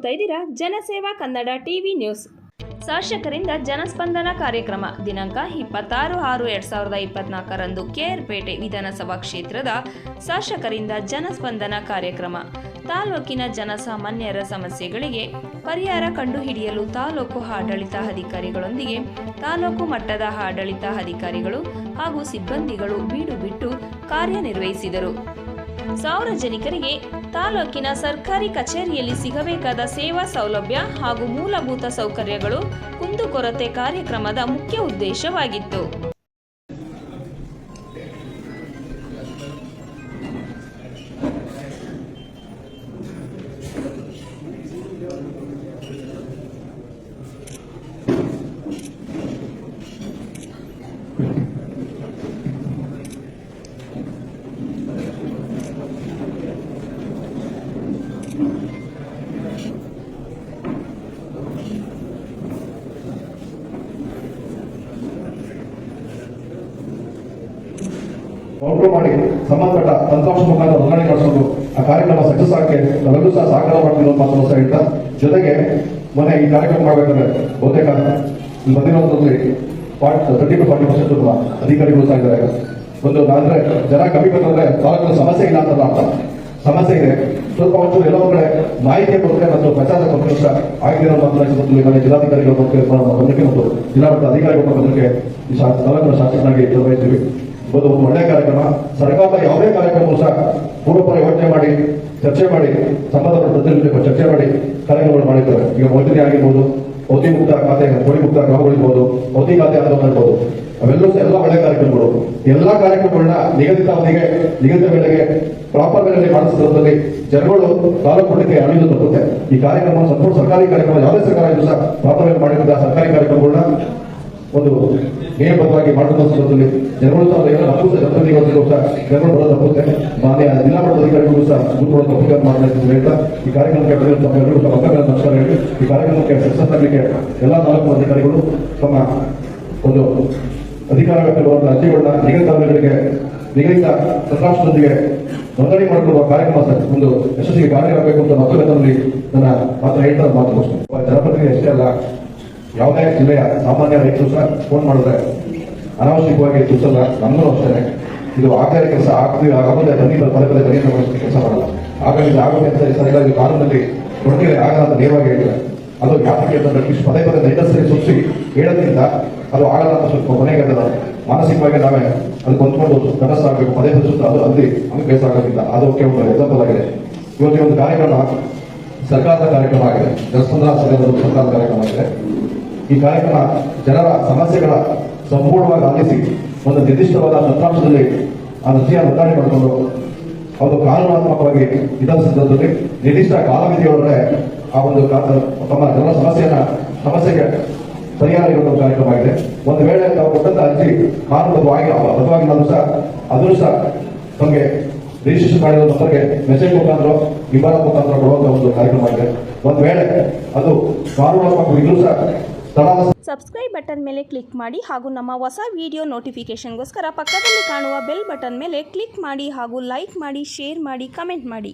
ನೋಡ್ತಾ ಇದ್ದೀರಾ ಜನಸೇವಾ ಕನ್ನಡ ಟಿವಿ ನ್ಯೂಸ್. ಶಾಸಕರಿಂದ ಜನಸ್ಪಂದನ ಕಾರ್ಯಕ್ರಮ ದಿನಾಂಕ 26/6/2024 ಕೆಆರ್ಪೇಟೆ ವಿಧಾನಸಭಾ ಕ್ಷೇತ್ರದ ಶಾಸಕರಿಂದ ಜನಸ್ಪಂದನ ಕಾರ್ಯಕ್ರಮ. ತಾಲೂಕಿನ ಜನಸಾಮಾನ್ಯರ ಸಮಸ್ಯೆಗಳಿಗೆ ಪರಿಹಾರ ಕಂಡುಹಿಡಿಯಲು ತಾಲೂಕು ಆಡಳಿತ ಅಧಿಕಾರಿಗಳೊಂದಿಗೆ ತಾಲೂಕು ಮಟ್ಟದ ಆಡಳಿತ ಅಧಿಕಾರಿಗಳು ಹಾಗೂ ಸಿಬ್ಬಂದಿಗಳು ಬೀಡು ಬಿಟ್ಟು ಕಾರ್ಯನಿರ್ವಹಿಸಿದರು. ಸಾರ್ವಜನಿಕರಿಗೆ ತಾಲೂಕಿನ ಸರ್ಕಾರಿ ಕಚೇರಿಯಲ್ಲಿ ಸಿಗಬೇಕಾದ ಸೇವಾ ಸೌಲಭ್ಯ ಹಾಗೂ ಮೂಲಭೂತ ಸೌಕರ್ಯಗಳು ಕುಂದುಕೊರತೆ ಕಾರ್ಯಕ್ರಮದ ಮುಖ್ಯ ಉದ್ದೇಶವಾಗಿತ್ತು. ಕೌಂಟರ್ ಮಾಡಿ ಸಂಬಂಧಪಟ್ಟ ತಂತ್ರಾಂಶ ಮುಖಾಂತರ ನೋಂದಣಿ ಮಾಡಿಸೋದು ಆ ಕಾರ್ಯಕ್ರಮ ಸಕ್ಸಸ್ ಆಗಕ್ಕೆ ನಾವೆಲ್ಲರೂ ಸಹ ಸಹಕಾರ ಮಾಡ್ತೀವಿ ಮಾತನ್ನು ಸಹ ಹೇಳ್ತಾ, ಜೊತೆಗೆ ಮೊನ್ನೆ ಈ ಕಾರ್ಯಕ್ರಮ ಮಾಡಬೇಕಂದ್ರೆ ಬಹುತೇಕ ಇಲ್ಲಿ ಬಂದಿರೋದ್ರಲ್ಲಿ 30-40% ಅಧಿಕಾರಿಗಳು ಸಹ ಇದ್ದಾರೆ. ಒಂದು ಅಂದ್ರೆ ಜನ ಕಮ್ಮಿ ಬಂದ್ರೆ ತಾಲೂಕಿನ ಸಮಸ್ಯೆ ಇಲ್ಲ ಅಂತ ಅರ್ಥ. ಸಮಸ್ಯೆ ಇದೆ, ಸ್ವಲ್ಪ ಒಂಚೂರು ಎಲ್ಲೋ ಕಡೆ ಮಾಹಿತಿ ಕೊಟ್ಟರೆ ಮತ್ತು ಪ್ರಚಾರ ಕೊಟ್ಟರೆ ಸಹ ಆಗಿರೋ ಮಾತನಾಡಿಸಿದ ಜಿಲ್ಲಾಧಿಕಾರಿಗಳು ಬಂದಕ್ಕೆ ಮತ್ತು ಜಿಲ್ಲಾಡಳಿತ ಅಧಿಕಾರಿಗಳ ಬಂದಕ್ಕೆ ಈ ತಾಲೂಕಿನ ಶಾಸಕರಾಗಿ ನಿರ್ವಹಿಸ್ತೀವಿ. ಒಂದು ಒಳ್ಳೆಯ ಕಾರ್ಯಕ್ರಮ. ಸರ್ಕಾರದ ಯಾವುದೇ ಕಾರ್ಯಕ್ರಮವೂ ಸಹ ಪೂರ್ವಪರ ಯೋಚನೆ ಮಾಡಿ ಚರ್ಚೆ ಮಾಡಿ ಸಂಬಂಧಪಟ್ಟ ಪ್ರತಿನಿಧಿಗಳು ಚರ್ಚೆ ಮಾಡಿ ಕಾರ್ಯಕ್ರಮಗಳು ಮಾಡಿದ್ದಾರೆ. ಈಗ ಮೋದಿ ಆಗಿರ್ಬೋದು, ಔದಿ ಮುಕ್ತ ಖಾತೆ, ಕೋಳಿ ಮುಕ್ತ ಗ್ರಾಮಗಳಿರ್ಬೋದು, ಔದಿ ಖಾತೆ ಆಂದೋಲನ ಇರ್ಬೋದು, ಅವೆಲ್ಲೂ ಸಹ ಎಲ್ಲ ಒಳ್ಳೆಯ ಕಾರ್ಯಕ್ರಮಗಳು. ಎಲ್ಲಾ ಕಾರ್ಯಕ್ರಮಗಳನ್ನ ನಿಗದಿತ ಅವಧಿಗೆ ನಿಗದಿತ ವೇಳೆಗೆ ಪ್ರಾಪರ್ ವೇಳೆಯಲ್ಲಿ ಮಾಡಿಸೋದ್ರಲ್ಲಿ ಜನಗಳು ತಾಲೂಕು ಮಟ್ಟಕ್ಕೆ ಅಣಿದು ತಪ್ಪುತ್ತೆ. ಈ ಕಾರ್ಯಕ್ರಮ ಸಂಪೂರ್ಣ ಸರ್ಕಾರಿ ಕಾರ್ಯಕ್ರಮ, ಯಾವುದೇ ಸರ್ಕಾರ ಇದ್ರೂ ಸಹ ಪ್ರಾಪರ್ ವೇಳೆ ಮಾಡಿರುವಂತಹ ಸರ್ಕಾರಿ ಕಾರ್ಯಕ್ರಮಗಳನ್ನ ಒಂದು ನೇಮಬದ್ಧವಾಗಿ ಮಾಡುವಂತ ಸಂದರ್ಭದಲ್ಲಿ ಜನಗಳು ಸಹ ಜನಪ್ರತಿನಿಧಿಗಳು ಸಹ ಜನಗಳು ಬರೋದು ತಪ್ಪುತ್ತೆ. ಮಾನ್ಯ ಜಿಲ್ಲಾ ಮಟ್ಟದ ಅಧಿಕಾರಿಗಳು ಸಹ ಗುರುಗಳು ತಪ್ಪುಗಳನ್ನು ಮಾಡಬೇಕು ಹೇಳ್ತಾ ಈ ಕಾರ್ಯಕ್ರಮಕ್ಕೆ ಎಲ್ಲರೂ ಸಹ ಮಕ್ಕಳನ್ನು ನಮಸ್ಕಾರ ಹೇಳಿ ಈ ಕಾರ್ಯಕ್ರಮಕ್ಕೆ ಸಕ್ಸಸ್ ಆಗಲಿಕ್ಕೆ ಎಲ್ಲಾ ತಾಲೂಕು ಅಧಿಕಾರಿಗಳು ತಮ್ಮ ಒಂದು ಅಧಿಕಾರ ವ್ಯಾಪ್ತಿರುವಂತಹ ಅರ್ಜಿಗಳನ್ನ ನಿಗದಿತ ತಂತ್ರಾಂಶದೊಂದಿಗೆ ನೋಂದಣಿ ಮಾಡಿಕೊಳ್ಳುವ ಕಾರ್ಯಕ್ರಮ ಒಂದು ಯಶಸ್ವಿಗೆ ಕಾರ್ಯವಾಗಬೇಕು ಅಂತ ಮತ್ತೊಂದು ನನ್ನ ಮಾತ್ರ ಹೇಳ್ತಾ ಮಾತುಕೋಸ್ಕರ ಜನಪ್ರತಿನಿಧಿ ಅಷ್ಟೇ ಅಲ್ಲ, ಯಾವುದೇ ಜಿಲ್ಲೆಯ ಸಾಮಾನ್ಯ ರೈತರು ಸಹ ಫೋನ್ ಮಾಡಿದ್ರೆ ಅನಾವಶ್ಯಕವಾಗಿ ತುಸಲ್ಲ. ನಮಗೂ ಅಷ್ಟೇ ಇದು ಆಗದೇ ಕೆಲಸ ಆಗೋದೇ ಬನ್ನಿ ಪದೇ ಪದೇ ಬನ್ನಿ ಕೆಲಸ ಮಾಡಲ್ಲ. ಹಾಗಾಗಿ ಆಗೋದೇ ಅಂತ ಸರಿಯಾಗಿ ಕಾನೂನಲ್ಲಿ ಕೊಟ್ಟಿದೆ ಆಗಲ್ಲ ಅಂತ ನೇರವಾಗಿ ಹೇಳಿದ್ರೆ ಅದು ಯಾತಕ್ಕೆ ಅಂತಂದ್ರೆ ಇಷ್ಟು ಪದೇ ಪದೇ ನೈತಸ್ಸರಿ ಸುತ್ತಿ ಹೇಳೋದ್ರಿಂದ ಅದು ಆಗಲ್ಲ ಅಂತ ಸ್ವಲ್ಪ ಕೊನೆಗೆ ಮಾನಸಿಕವಾಗಿ ನಾವೇ ಅದು ಕೊಂದ್ಕೊಂಡು ತಟಸ್ಥಾಗಬೇಕು. ಪದೇ ಪದೇ ಸುತ್ತ ಅದು ಅಲ್ಲಿ ನಮಗೆ ಬೇಸರ ಆಗೋದಿಲ್ಲ. ಅದಕ್ಕೆ ಒಂದು ಎಕ್ಸಾಂಪಲ್ ಆಗಿದೆ. ಇವತ್ತು ಒಂದು ಕಾರ್ಯಕ್ರಮ ಸರ್ಕಾರದ ಕಾರ್ಯಕ್ರಮ ಆಗಿದೆ, ಜನಸ್ಪಂದನ ಸರ್ಕಾರದ ಕಾರ್ಯಕ್ರಮ ಆಗಿದೆ. ಈ ಕಾರ್ಯಕ್ರಮ ಜನರ ಸಮಸ್ಯೆಗಳ ಸಂಪೂರ್ಣವಾಗಿ ಆಲಿಸಿ ಒಂದು ನಿರ್ದಿಷ್ಟವಾದ ತಂತ್ರಾಂಶದಲ್ಲಿ ಆ ಅರ್ಜಿಯನ್ನು ನೋಂದಣಿ ಮಾಡಿಕೊಂಡು ಒಂದು ಕಾನೂನಾತ್ಮಕವಾಗಿ ಇದರ ಸಂದರ್ಭದಲ್ಲಿ ನಿರ್ದಿಷ್ಟ ಕಾಲಮಿತಿಯೊಳಗಡೆ ಆ ಒಂದು ತಮ್ಮ ಜನರ ಸಮಸ್ಯೆಗೆ ಪರಿಹಾರ ಇರುವ ಕಾರ್ಯಕ್ರಮ ಆಗಿದೆ. ಒಂದು ವೇಳೆ ತಾವು ಕೊಟ್ಟಂತ ಅರ್ಜಿ ಕಾನೂನುಬದ್ಧವಾಗಿಲ್ಲ ಸಹ ಅದನ್ನು ಸಹ ತಮಗೆ ರಿಜಿಸ್ಟ್ರೇಷನ್ ಮಾಡಿರೋ ನಂಬರ್ಗೆ ಮೆಸೇಜ್ ಮುಖಾಂತರ ವಿವರ ಮುಖಾಂತರ ಕೊಡುವಂತ ಒಂದು ಕಾರ್ಯಕ್ರಮ ಆಗಿದೆ. ಒಂದು ವೇಳೆ ಅದು ಕಾನೂನಾತ್ಮಕ ಇದ್ರೂ ಸಹ ಸಬ್ಸ್ಕ್ರೈಬ್ ಬಟನ್ ಮೇಲೆ ಕ್ಲಿಕ್ ಮಾಡಿ ಹಾಗೂ ನಮ್ಮ ಹೊಸ ವಿಡಿಯೋ ನೋಟಿಫಿಕೇಶನ್ಗೋಸ್ಕರ ಪಕ್ಕದಲ್ಲಿ ಕಾಣುವ ಬೆಲ್ ಬಟನ್ ಮೇಲೆ ಕ್ಲಿಕ್ ಮಾಡಿ ಹಾಗೂ ಲೈಕ್ ಮಾಡಿ, ಶೇರ್ ಮಾಡಿ, ಕಮೆಂಟ್ ಮಾಡಿ.